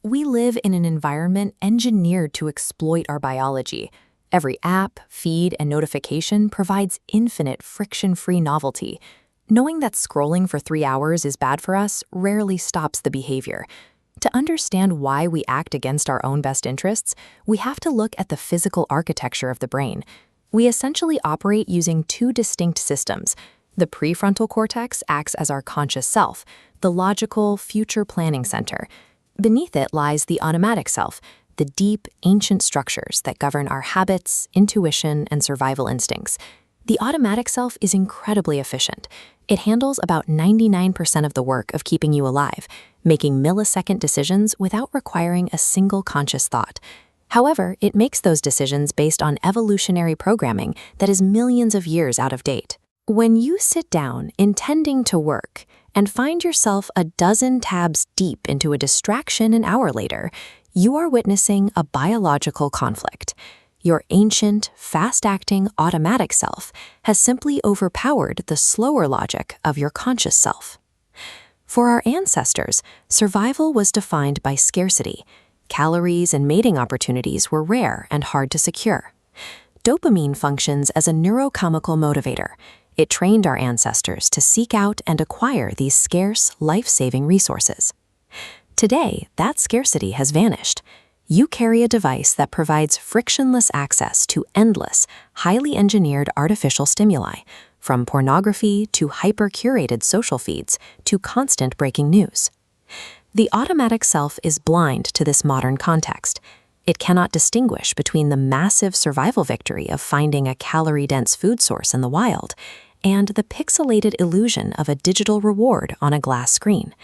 We live in an environment engineered to exploit our biology. Every app, feed, and notification provides infinite friction-free novelty. Knowing that scrolling for 3 hours is bad for us rarely stops the behavior. To understand why we act against our own best interests, we have to look at the physical architecture of the brain. We essentially operate using two distinct systems. The prefrontal cortex acts as our conscious self, the logical, future planning center. Beneath it lies the automatic self, the deep, ancient structures that govern our habits, intuition, and survival instincts. The automatic self is incredibly efficient. It handles about 99% of the work of keeping you alive, making millisecond decisions without requiring a single conscious thought. However, it makes those decisions based on evolutionary programming that is millions of years out of date. When you sit down intending to work and find yourself a dozen tabs deep into a distraction an hour later, you are witnessing a biological conflict. Your ancient, fast-acting automatic self has simply overpowered the slower logic of your conscious self. For our ancestors, survival was defined by scarcity. Calories and mating opportunities were rare and hard to secure. Dopamine functions as a neurochemical motivator. It trained our ancestors to seek out and acquire these scarce, life-saving resources. Today, that scarcity has vanished. You carry a device that provides frictionless access to endless, highly engineered artificial stimuli, from pornography to hyper-curated social feeds to constant breaking news. The automatic self is blind to this modern context. It cannot distinguish between the massive survival victory of finding a calorie-dense food source in the wild and the pixelated illusion of a digital reward on a glass screen.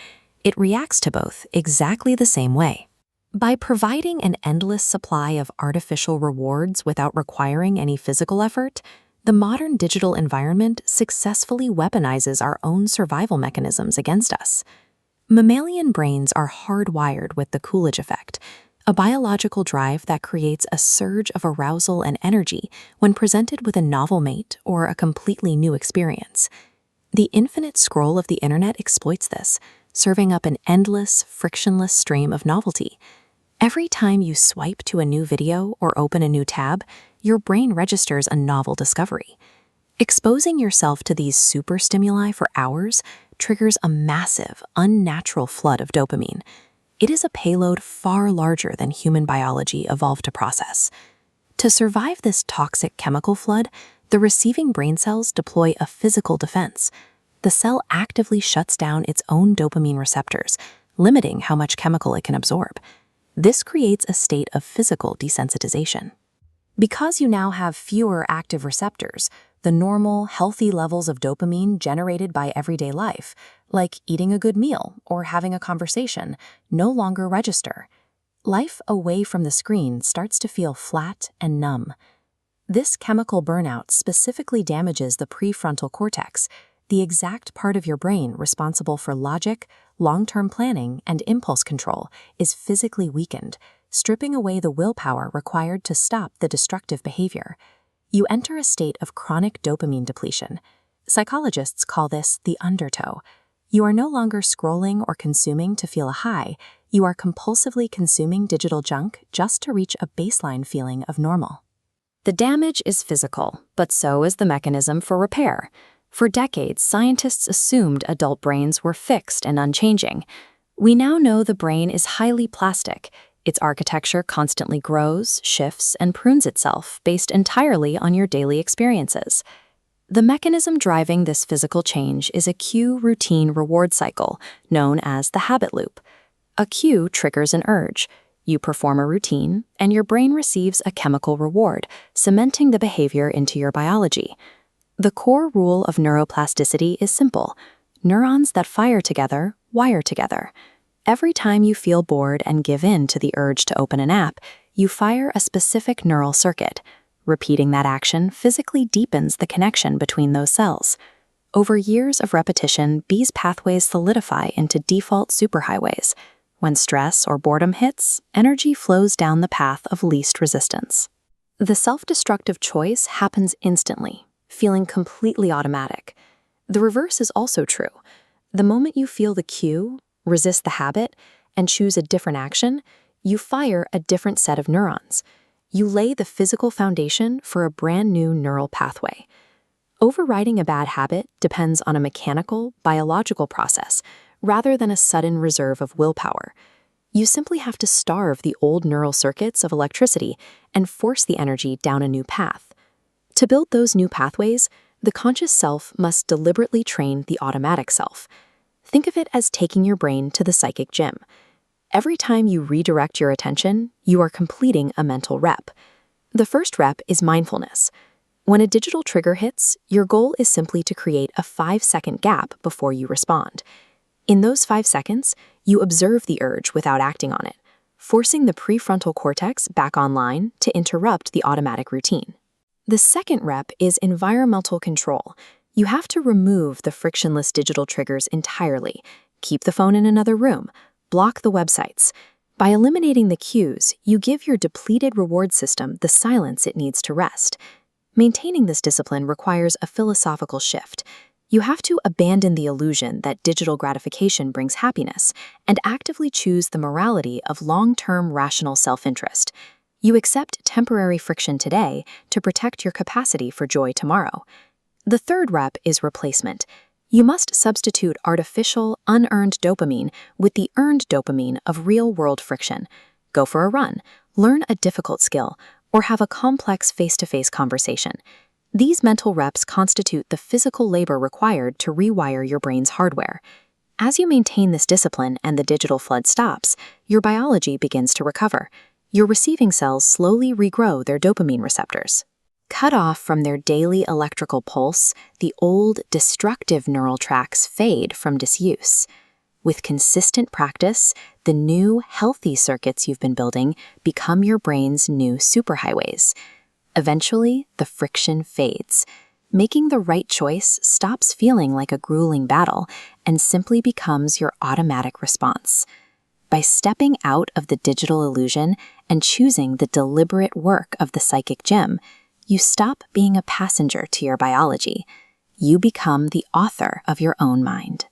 It reacts to both exactly the same way. By providing an endless supply of artificial rewards without requiring any physical effort, the modern digital environment successfully weaponizes our own survival mechanisms against us. Mammalian brains are hardwired with the Coolidge effect, a biological drive that creates a surge of arousal and energy when presented with a novel mate or a completely new experience. The infinite scroll of the internet exploits this, serving up an endless, frictionless stream of novelty. Every time you swipe to a new video or open a new tab, your brain registers a novel discovery. Exposing yourself to these super stimuli for hours triggers a massive, unnatural flood of dopamine. It is a payload far larger than human biology evolved to process. To survive this toxic chemical flood, the receiving brain cells deploy a physical defense. The cell actively shuts down its own dopamine receptors, limiting how much chemical it can absorb. This creates a state of physical desensitization. Because you now have fewer active receptors, the normal, healthy levels of dopamine generated by everyday life, like eating a good meal or having a conversation, no longer register. Life away from the screen starts to feel flat and numb. This chemical burnout specifically damages the prefrontal cortex, the exact part of your brain responsible for logic, long-term planning, and impulse control is physically weakened, stripping away the willpower required to stop the destructive behavior. You enter a state of chronic dopamine depletion. Psychologists call this the undertow. You are no longer scrolling or consuming to feel a high. You are compulsively consuming digital junk just to reach a baseline feeling of normal. The damage is physical, but so is the mechanism for repair. For decades, scientists assumed adult brains were fixed and unchanging. We now know the brain is highly plastic. Its architecture constantly grows, shifts, and prunes itself based entirely on your daily experiences. The mechanism driving this physical change is a cue routine reward cycle, known as the habit loop. A cue triggers an urge. You perform a routine, and your brain receives a chemical reward, cementing the behavior into your biology. The core rule of neuroplasticity is simple. Neurons that fire together wire together. Every time you feel bored and give in to the urge to open an app, you fire a specific neural circuit. Repeating that action physically deepens the connection between those cells. Over years of repetition, these pathways solidify into default superhighways. When stress or boredom hits, energy flows down the path of least resistance. The self-destructive choice happens instantly, feeling completely automatic. The reverse is also true. The moment you feel the cue, resist the habit, and choose a different action, you fire a different set of neurons. You lay the physical foundation for a brand new neural pathway. Overriding a bad habit depends on a mechanical, biological process rather than a sudden reserve of willpower. You simply have to starve the old neural circuits of electricity and force the energy down a new path. To build those new pathways, the conscious self must deliberately train the automatic self. Think of it as taking your brain to the psychic gym. Every time you redirect your attention, you are completing a mental rep. The first rep is mindfulness. When a digital trigger hits, your goal is simply to create a 5-second gap before you respond. In those 5 seconds, you observe the urge without acting on it, forcing the prefrontal cortex back online to interrupt the automatic routine. The second rep is environmental control. You have to remove the frictionless digital triggers entirely. Keep the phone in another room. Block the websites. By eliminating the cues, you give your depleted reward system the silence it needs to rest. Maintaining this discipline requires a philosophical shift. You have to abandon the illusion that digital gratification brings happiness and actively choose the morality of long-term rational self-interest. You accept temporary friction today to protect your capacity for joy tomorrow. The third rep is replacement. You must substitute artificial, unearned dopamine with the earned dopamine of real-world friction. Go for a run, learn a difficult skill, or have a complex face-to-face conversation. These mental reps constitute the physical labor required to rewire your brain's hardware. As you maintain this discipline and the digital flood stops, your biology begins to recover. Your receiving cells slowly regrow their dopamine receptors. Cut off from their daily electrical pulse, the old, destructive neural tracks fade from disuse. With consistent practice, the new, healthy circuits you've been building become your brain's new superhighways. Eventually, the friction fades. Making the right choice stops feeling like a grueling battle and simply becomes your automatic response. By stepping out of the digital illusion and choosing the deliberate work of the psychic gym, you stop being a passenger to your biology. You become the author of your own mind.